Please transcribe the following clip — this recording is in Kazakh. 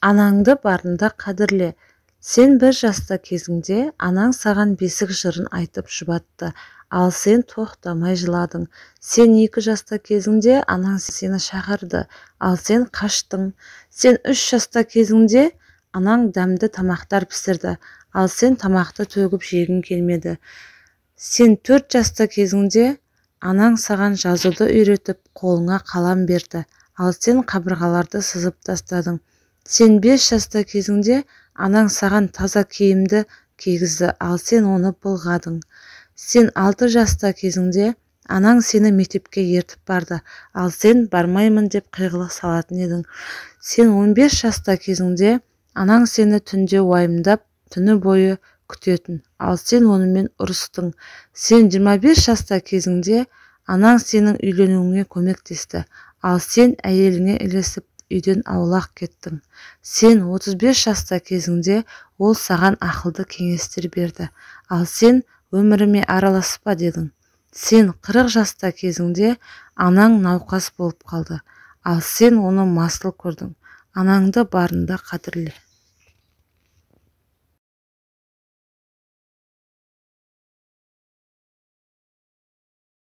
Анаңды барында қадірле. Сен 1 жаста кезіңде анаң саған бесік жырын айтып жұбатты, ал сен тоқтамай жыладың. Сен 2 жаста кезіңде анаң сені шақырды, ал сен қаштың. Сен 3 жаста кезіңде анаң дәмді тамақтар пісірді, ал сен тамақты төгіп жегің келмеді. Сен 4 жаста кезіңде анаң саған жазуды үйретіп, қолыңа қалам берді, ал сен қабырғаларды сызып тастадың. Сен 5 жаста кезіңде анаң саған таза киімді кигізді, ал сен оны былғадың. Сен 6 жаста кезіңде анаң сені мектепке ертіп барды, ал сен бармаймын деп қиғылық салатын едің. Сен 15 жаста кезіңде анаң сені түнде уайымдап, түні бойы күтетін, ал сен онымен ұрыстың. Сен 25 жаста кезіңде анаң сенің үйленуіңе көмектесті, ал сен әйеліңе ілесіп үйден аулақ кеттің. Сен 35 жаста кезіңде ол саған ақылды кеңестер берді, ал сен өміріме араласпа дедің. Сен 40 жаста кезіңде анаң науқас болып қалды, ал сен оны масыл көрдің. Анаңды барында қадірле.